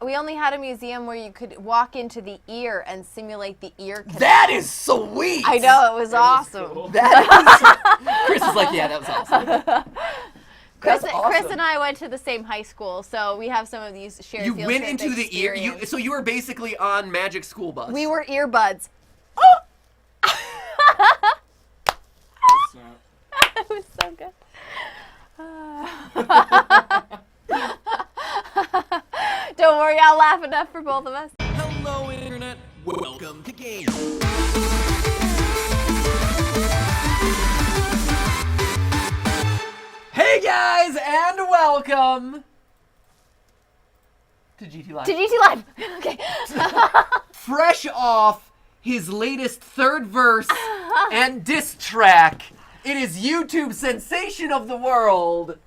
we only had a museum where you could walk into the ear and simulate the ear canal. That is sweet! I know, it was awesome. Cool. Chris is like, yeah, that was awesome. Chris and I went to the same high school, so we have some of these shared You field went trip into the ear. experience. So you were basically on Magic School Bus. We were earbuds. It's not. It was so good. Don't worry, I'll laugh enough for both of us. Hello, Internet. Welcome to Games. Hey guys, and welcome to GTLive. To GTLive. Okay. Fresh off his latest third verse and diss track, it is YouTube sensation of the world,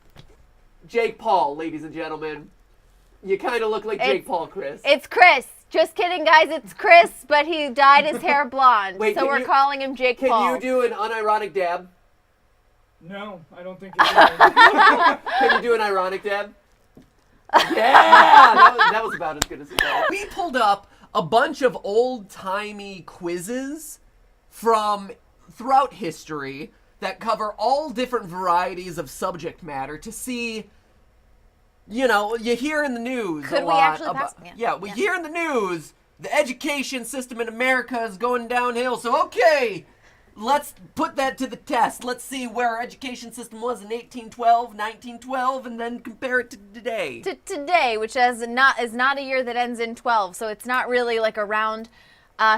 Jake Paul, ladies and gentlemen. You kind of look like Jake Paul, Chris. It's Chris. Just kidding, guys. It's Chris, but he dyed his hair blonde, Wait, so we're calling him Jake Paul. Can you do an unironic dab? No, I don't think it's Can you do an ironic dab? Yeah, that was about as good as it got. We pulled up a bunch of old-timey quizzes from throughout history that cover all different varieties of subject matter to see, you know, you hear in the news Could a we lot actually about, pass? yeah, we hear in the news the education system in America is going downhill, so okay, let's put that to the test. Let's see where our education system was in 1812, 1912, and then compare it to today. To today, which is not a year that ends in 12, so it's not really like a round,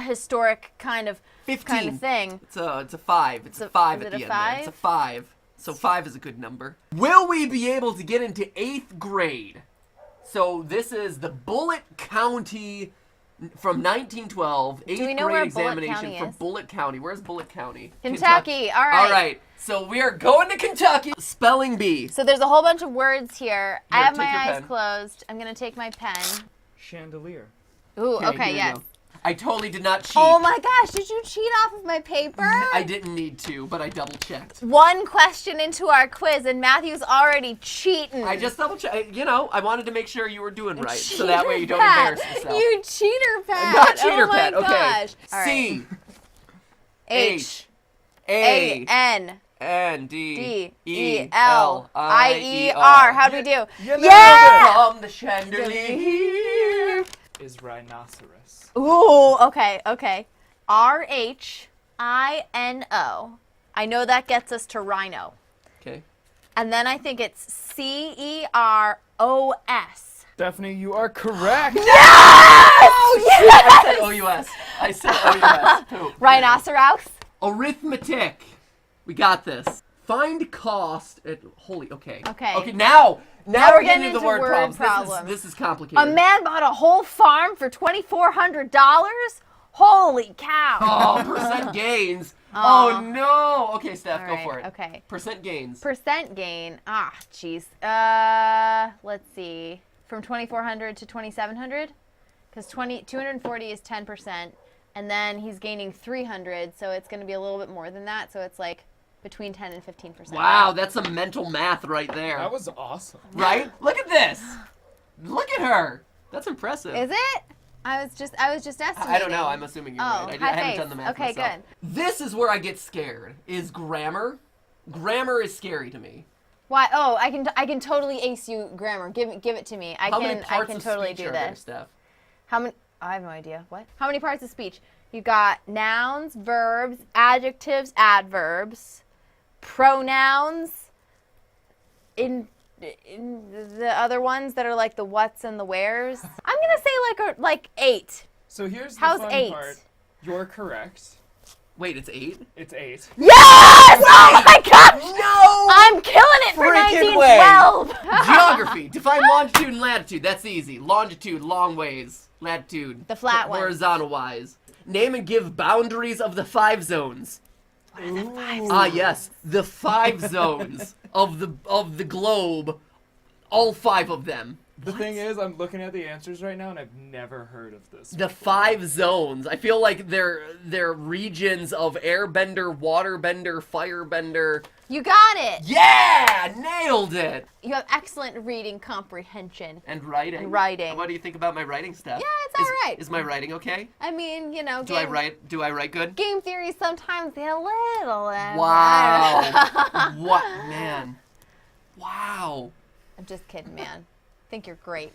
historic kind of 15. thing. It's a 5. It's a 5 is at it the a end there. It's a 5? 5. So 5 is a good number. Will we be able to get into 8th grade? So this is the Bullitt County from 1912, 8th we know grade where Bullitt examination County from is? Bullitt County. Where's Bullitt County? Kentucky. All right. All right. So we are going to Kentucky. Spelling bee. So there's a whole bunch of words here. I have my take your eyes pen. closed. I'm going to take my pen. chandelier. Ooh, okay, here you yes. go. I totally did not cheat. Oh my gosh, did you cheat off of my paper? I didn't need to, but I double checked. One question into our quiz and Matthew's already cheating. I just double checked. You know, I wanted to make sure you were doing right, so Cheater that way you don't Pat. embarrass yourself. You cheater, Pat. Not cheater, oh my Pat. Okay. Gosh. All right. C H A N N D D E L I E R. R. How'd we do? You nailed Yeah! From the chandelier. Is rhinoceros. Ooh, okay. R-H-I-N-O. I know that gets us to rhino. Okay. And then I think it's C-E-R-O-S. Stephanie, you are correct. I said O-U-S. I said O-U-S too. Rhinoceros. Arithmetic. We got this. Find cost at okay. Okay. Now we're getting into into the word problems. problems. This is complicated. A man bought a whole farm for $2,400? Holy cow. Oh, percent gains. Oh no. Okay, Steph, All go right, for it. okay. Percent gains. Percent gain. Jeez. Let's see. From 2,400 to 2,700? Because 240 is 10%. And then he's gaining 300, so it's going to be a little bit more than that. So it's like between 10 and 15%. Wow, that's some mental math right there. That was awesome. Right? Look at this. Look at her. That's impressive. Is it? I was just estimating. I don't know. I'm assuming you're right. I haven't done the math Okay, myself. good. This is where I get scared. Is grammar. Grammar is scary to me. Why? Oh, I can totally ace you grammar. Give it to me. How many parts can of totally speech do are there, this. Steph? How many? I have no idea. What? How many parts of speech? You got nouns, verbs, adjectives, adverbs, pronouns. In the other ones that are like the whats and the wheres. I'm gonna say like 8. So here's the How's fun 8? part. You're correct. Wait, it's 8? It's 8. Yes! Oh my gosh! No! I'm killing it for Freaking 1912. Geography. Define longitude and latitude. That's easy. Longitude, long ways. Latitude. The flat ones. Horizontal wise. Name and give boundaries of the 5 zones. What are the 5 zones? Ah, yes. The 5 zones of the globe. All 5 of them. The thing is, I'm looking at the answers right now, and I've never heard of this. The before. 5 zones. I feel like they're regions of airbender, waterbender, firebender. You got it. Yeah! Nailed it! You have excellent reading comprehension. And writing. And writing. What do you think about my writing stuff? Yeah, it's all right. Is my writing okay? I mean, you know, Do I write good? game theory sometimes get a little. Wow. What, man. Wow. I'm just kidding, man. I think you're great.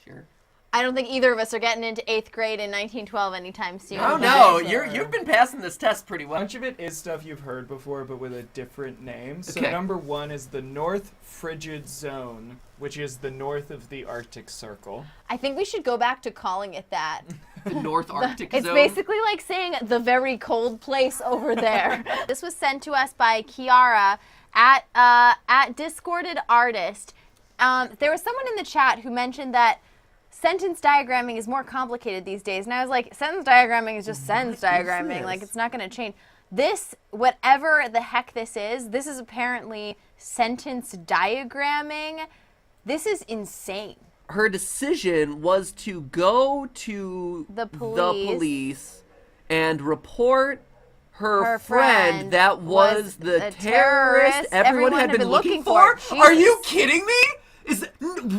Sure. I don't think either of us are getting into 8th grade in 1912 anytime soon. Oh no, you've been passing this test pretty A well. bunch of it is stuff you've heard before, but with a different name. So Okay. number 1 is the North Frigid Zone, which is the north of the Arctic Circle. I think we should go back to calling it that. The North Arctic It's zone. basically like saying the very cold place over there. This was sent to us by Kiara at Discorded Artist. There was someone in the chat who mentioned that sentence diagramming is more complicated these days. And I was like, sentence diagramming is just sentence diagramming. this? Like, it's not going to change. This, whatever the heck this is apparently sentence diagramming. This is insane. Her decision was to go to The police. and report her friend friend that was the a terrorist terrorist everyone had been looking for. Are you Jesus. kidding me?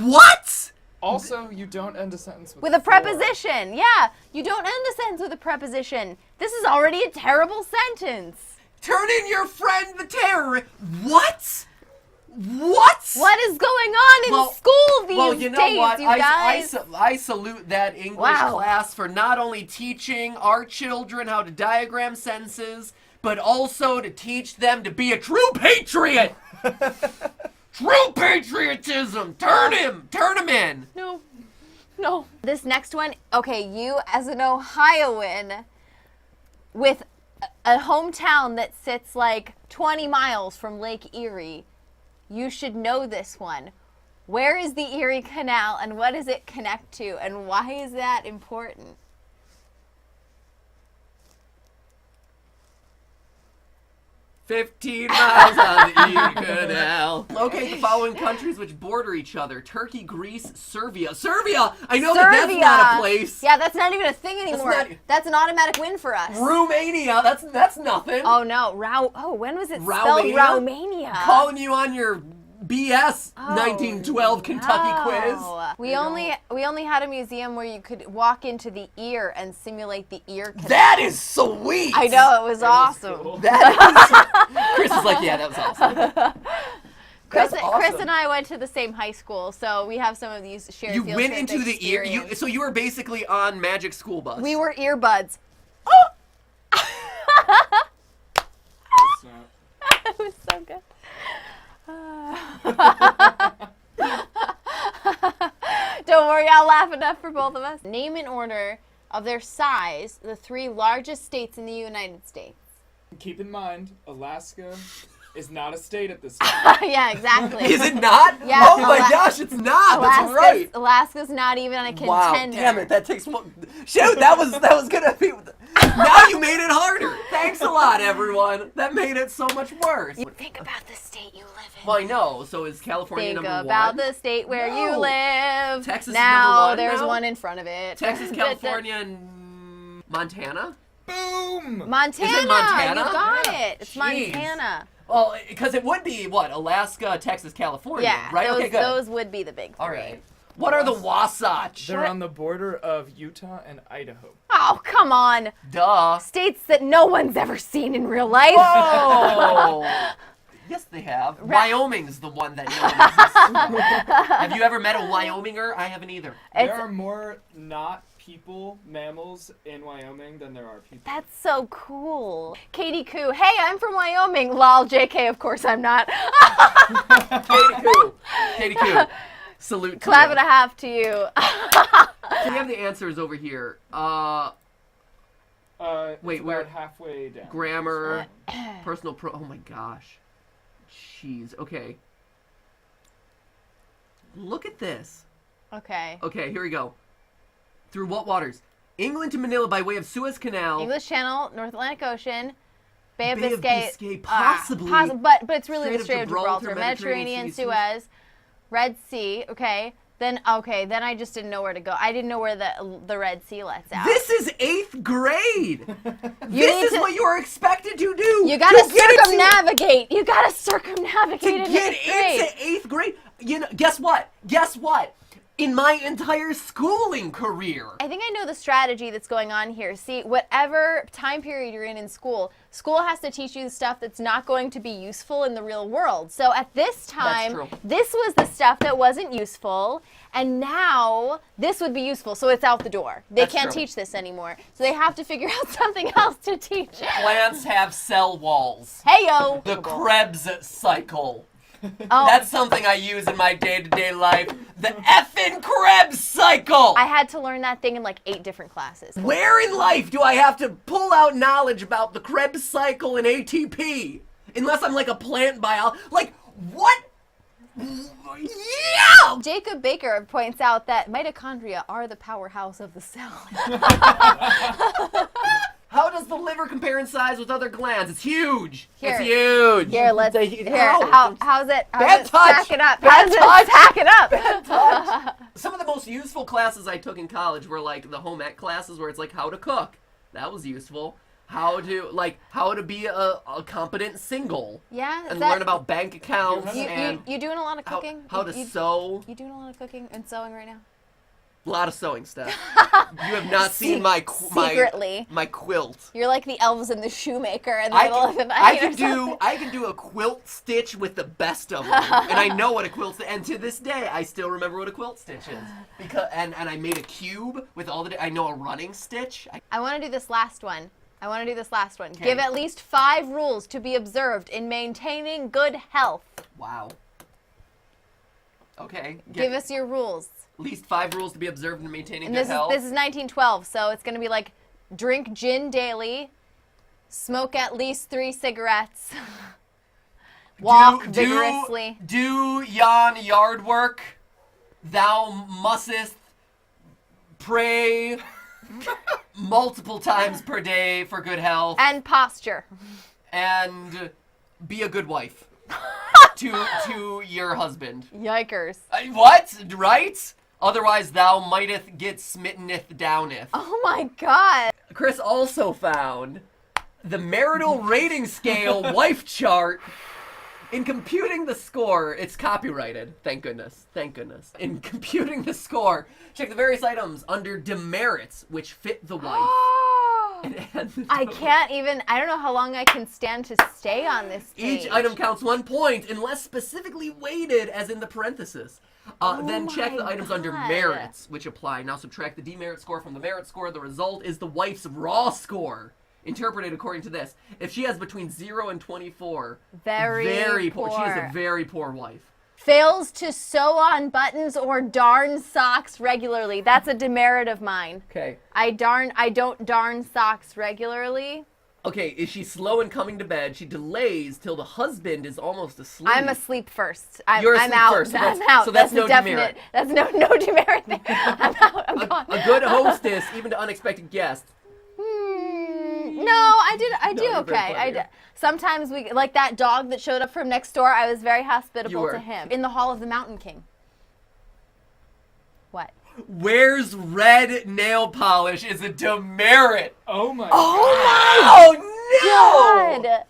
What? Also, you don't end a sentence With a for. preposition. Yeah, you don't end a sentence with a preposition. This is already a terrible sentence. Turn in your friend the terrorist. What? What? What is going on in school these Well, you know days, what? you guys? I salute that English Wow. class for not only teaching our children how to diagram sentences, but also to teach them to be a true patriot. True patriotism. Turn him in. No. This next one, okay, you as an Ohioan with a hometown that sits like 20 miles from Lake Erie, you should know this one. Where is the Erie Canal and what does it connect to and why is that important? 15 miles on the Erie Canal. Locate the following countries which border each other: Turkey, Greece, Serbia. Serbia! I know that's not a place. Yeah, that's not even a thing anymore. That's an automatic win for us. Romania. That's nothing. Oh no, when was it spelled Romania? Romania? Calling you on your BS 1912 Kentucky quiz. We only had a museum where you could walk into the ear and simulate the ear canal. That is sweet. I know, it was awesome. Cool. Chris is like, yeah, that was awesome. Chris awesome. and I went to the same high school, so we have some of these shared You field went trip into the ear. experience. So you were basically on Magic School Bus. We were earbuds. It's not. It was so good. Don't worry, I'll laugh enough for both of us. Name in order of their size the 3 largest states in the United States. Keep in mind, Alaska is not a state at this time. Yeah, exactly. Is it not? Yeah, Oh my gosh, it's not. That's right. Alaska's not even a contender. Wow, damn it, that takes one. Shoot, that was gonna be. Now you made it harder. Thanks a lot, everyone. That made it so much worse. Think about the state you live in. Well, I know. So is California Think number about 1? the state where No. you live. Texas is now number 1 there's now? one in front of it. Texas, California, and Montana. Boom! Montana. Is it Montana? You got Yeah. it. It's Jeez. Montana. Well, because it would be what? Alaska, Texas, California. Yeah, Right. those, Okay. Good. those would be the big 3. All right. What are the Wasatch? They're on the border of Utah and Idaho. Oh, come on. Duh. States that no one's ever seen in real life. Oh. Yes, they have. Wyoming's the one that no one exists. Have you ever met a Wyominger? I haven't either. There are more not people, mammals in Wyoming than there are people. That's so cool. Katie Koo. Hey, I'm from Wyoming. Lol, JK, of course I'm not. Katie Koo. Katie Koo. Salute to Clap you. and a half to you. So we have the answers over here. Wait, It's where- about halfway down. Grammar, personal oh my gosh. Jeez. Okay. Look at this. Okay. Okay, here we go. Through what waters? England to Manila by way of Suez Canal. English Channel, North Atlantic Ocean, Bay of Bay of Biscay. Biscay, possibly. But it's really Strait the of Strait of Gibraltar, Gibraltar, Mediterranean, Sea, Suez, Red Sea, okay. Then I just didn't know where to go. I didn't know where the Red Sea lets out. This is 8th grade. This is what you are expected to do. You gotta circumnavigate. You gotta circumnavigate to get into 8th grade. You know, guess what? In my entire schooling career. I think I know the strategy that's going on here. See, whatever time period you're in school has to teach you the stuff that's not going to be useful in the real world. So at this time, this was the stuff that wasn't useful, and now this would be useful, so it's out the door. They can't teach this anymore. So they have to figure out something else to teach. Plants have cell walls. Hey-yo! The Krebs cycle. Oh. That's something I use in my day-to-day life. The effing Krebs cycle! I had to learn that thing in like 8 different classes. Where in life do I have to pull out knowledge about the Krebs cycle and ATP? Unless I'm like a plant biologist. Like, what? Yeah! Jacob Baker points out that mitochondria are the powerhouse of the cell. How does the liver compare in size with other glands? It's huge. Here. It's huge. Here, let's. How's it? Bad touch. Stack it up. Bad touch. Stack it up. Bad touch. Some of the most useful classes I took in college were like the home ec classes where it's like how to cook. That was useful. How to be a competent single. Yeah. And learn about bank accounts you doing a lot of cooking? How to sew. You doing a lot of cooking and sewing right now? A lot of sewing stuff. You have not seen my quilt. You're like the elves and the shoemaker in the middle of the night. I can do a quilt stitch with the best of them, and I know what a quilt stitch. And to this day, I still remember what a quilt stitch is because and I made a cube with all the. I know a running stitch. I want to do this last one. Okay. Give at least 5 rules to be observed in maintaining good health. Wow. Okay. Give us your rules. At least 5 rules to be observed in maintaining good health. This is 1912, so it's going to be like drink gin daily, smoke at least 3 cigarettes, walk vigorously. Do yon yard work. Thou mustest pray multiple times per day for good health. And posture. And be a good wife to your husband. Yikers. What? Right? Otherwise thou mighteth get smitteneth downeth. Oh my god. Chris also found the marital rating scale wife chart. In computing the score, it's copyrighted. Thank goodness. Thank goodness. In computing the score, check the various items under demerits, which fit the wife. I can't even, I don't know how long I can stand to stay on this page. Each item counts 1 point unless specifically weighted as in the parenthesis. Then check the items under merits, which apply. Now subtract the demerit score from the merit score. The result is the wife's raw score. Interpreted according to this. If she has between 0 and 24, very poor. She is a very poor wife. Fails to sew on buttons or darn socks regularly. That's a demerit of mine. Okay. I don't darn socks regularly. Okay, is she slow in coming to bed? She delays till the husband is almost asleep. I'm asleep first. You're asleep out. First. I'm out. So that's no definite. demerit. That's no demerit thing. I'm out. I'm gone. A good hostess, even to unexpected guests. No, I do okay. Sometimes we, like that dog that showed up from next door, I was very hospitable to him. In the Hall of the Mountain King. What? Wears red nail polish is a demerit. Oh my God. Oh no! God.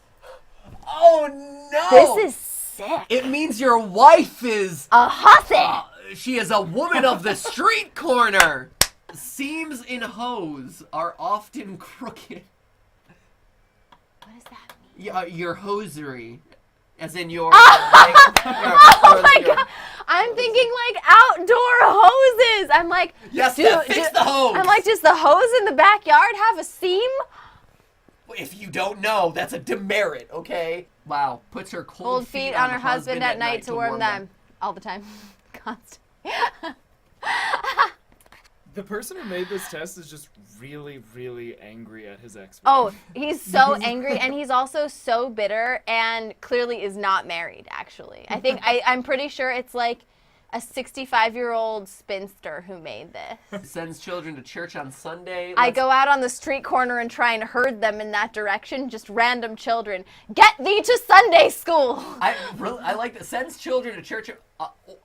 Oh no! This is sick. It means your wife is a hussy. She is a woman of the street corner. Seams in hose are often crooked. What does that mean? Your hosiery, as in your. Oh my god! I'm thinking like outdoor hoses. I'm like, yes, fix the hose. I'm like, does the hose in the backyard have a seam? If you don't know, that's a demerit, okay? Wow, puts her cold feet on her husband at night to warm them all the time, constantly. The person who made this test is just really, really angry at his ex-wife. Oh, he's so angry, and he's also so bitter, and clearly is not married, actually. I think, I'm pretty sure it's like a 65-year-old spinster who made this. Sends children to church on Sunday. I go out on the street corner and try and herd them in that direction, just random children. Get thee to Sunday school! I like that. Sends children to church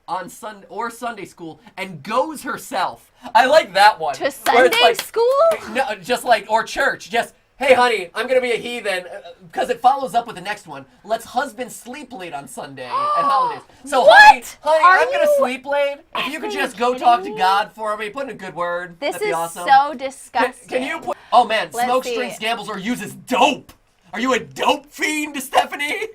on Sunday school and goes herself. I like that one. To Where Sunday it's like, school? No, just like, or church. Just, hey, honey, I'm going to be a heathen. Because it follows up with the next one. Let's husband sleep late on Sunday and holidays. So, honey, Are I'm going to you sleep late. If you could just go talk to God for me, put in a good word. This That'd be is awesome. so disgusting. Can you put... Oh, man, Let's smokes, see. drinks, gambles, or uses dope. Are you a dope fiend, Stephanie?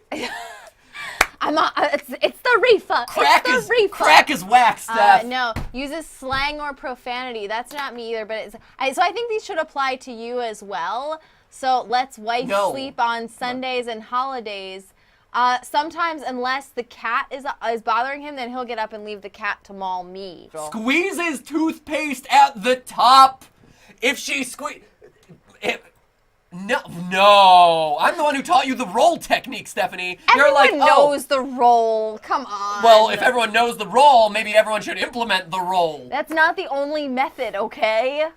I'm not, it's the reefer. It's the reefer. Crack is whack, Steph. No, uses slang or profanity. That's not me either, but it's, so I think these should apply to you as well. So let's wife sleep on Sundays and holidays. Sometimes, unless the cat is bothering him, then he'll get up and leave the cat to maul me. Squeezes toothpaste at the top. If she No, I'm the one who taught you the roll technique, Stephanie. You're like, Everyone knows the roll. Come on. Well, if everyone knows the roll, maybe everyone should implement the roll. That's not the only method, okay?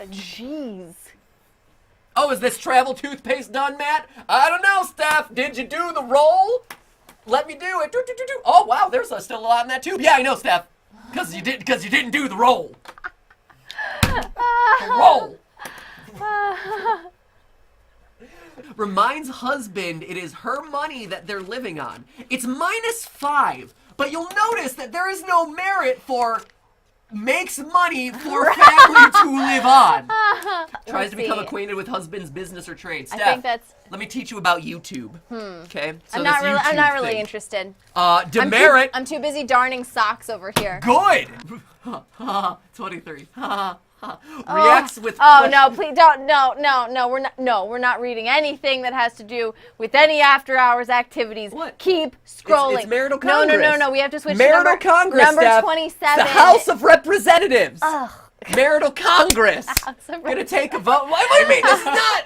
Jeez. Oh, is this travel toothpaste done, Matt? I don't know, Steph. Did you do the roll? Let me do it. Oh, wow, there's still a lot in that tube. Yeah, I know, Steph. Because you didn't do the roll. The roll. Reminds husband it is her money that they're living on. It's -5, but you'll notice that there is no merit for makes money for family to live on. Tries to become acquainted with husband's business or trade. Steph, I think that's... let me teach you about YouTube. Okay? So I'm not really thing. interested. Demerit. I'm too busy darning socks over here. Good. 23. Reacts with. Oh no! Please don't! No! We're not reading anything that has to do with any after-hours activities. What? Keep scrolling. It's marital Congress. No! We have to switch Marital to Congress, number Steph. 27. The House of Representatives. Ugh. Marital Congress. House of Gonna take a vote. What do you mean? This is not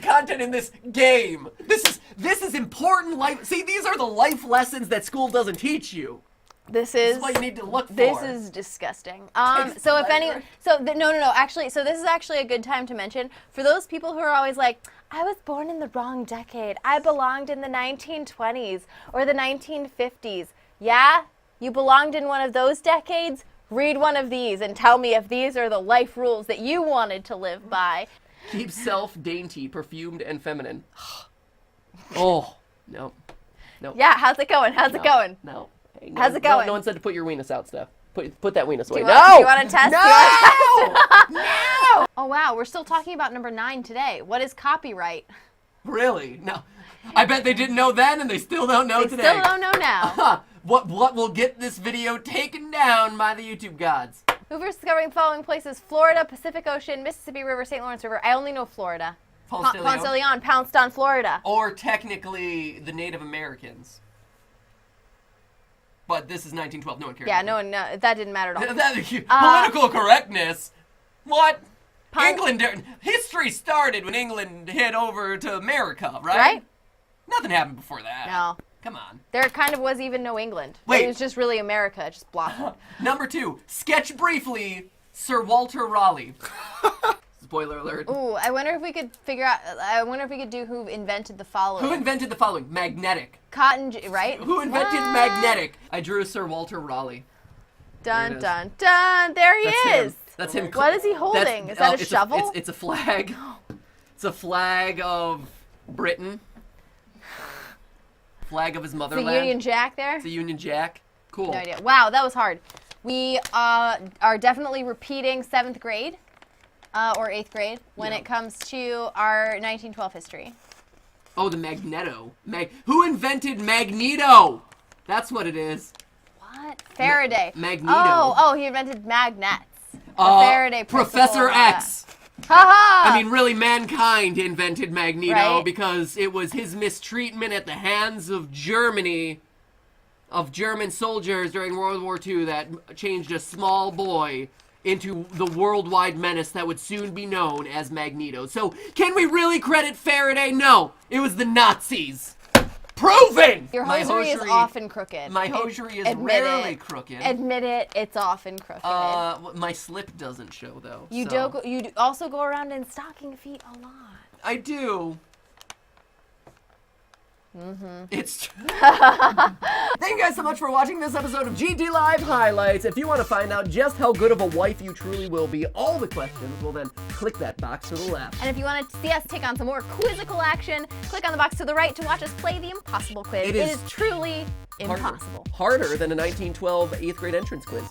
content in this game. This is important life. See, these are the life lessons that school doesn't teach you. This is what you need to look for. This is disgusting. Takes So if pleasure. no. Actually, so this is actually a good time to mention for those people who are always like, I was born in the wrong decade. I belonged in the 1920s or the 1950s. Yeah, you belonged in one of those decades. Read one of these and tell me if these are the life rules that you wanted to live by. Keep self dainty, perfumed, and feminine. Oh no. Yeah, how's it going? How's it going? No. Hey, How's it going? No one said to put your weenus out, Steph. Put that weenus away. Do you want to test? No! No! Oh wow, we're still talking about number 9 today. What is copyright? Really? No. I bet they didn't know then, and they still don't know today. Still don't know now. What will get this video taken down by the YouTube gods? Movers discovering the following places: Florida, Pacific Ocean, Mississippi River, St. Lawrence River. I only know Florida. Ponce de Leon pounced on Florida. Or technically the Native Americans. But this is 1912. No one cares. Yeah, no, that didn't matter at all. Political correctness? What? History started when England hit over to America, right? Right? Nothing happened before that. No. Come on. There kind of was even no England. Wait. It was just really America. It just blossomed. Number 2. Sketch briefly Sir Walter Raleigh. Spoiler alert. Ooh, I wonder if we could do who invented the following. Who invented the following? Magnetic. Right? Who invented magnetic? I drew Sir Walter Raleigh. Dun, dun, dun. There he is. That's him. What is he holding? Is that a shovel? It's a flag. It's a flag of Britain. Flag of his motherland. The Union Jack there? It's a Union Jack. Cool. No idea. Wow, that was hard. We are definitely repeating 7th grade or 8th grade when it comes to our 1912 history. Oh, the Magneto. Who invented Magneto? That's what it is. What? Faraday. Magneto. Oh, he invented magnets. The Faraday principle. Professor X. Ha-ha! I mean, really, mankind invented Magneto Right? because it was his mistreatment at the hands of Germany, of German soldiers during World War II that changed a small boy into the worldwide menace that would soon be known as Magneto. So, can we really credit Faraday? No, it was the Nazis. Proven! Your hosiery is often crooked. My hosiery is rarely crooked. Admit it, it's often crooked. My slip doesn't show, though. You also go around in stocking feet a lot. I do. It's true. Thank you guys so much for watching this episode of GTLive Highlights. If you want to find out just how good of a wife you truly will be, all the questions, well then click that box to the left. And if you want to see us take on some more quizzical action, click on the box to the right to watch us play the impossible quiz. It It is is truly impossible. Harder than a 1912 8th grade entrance quiz.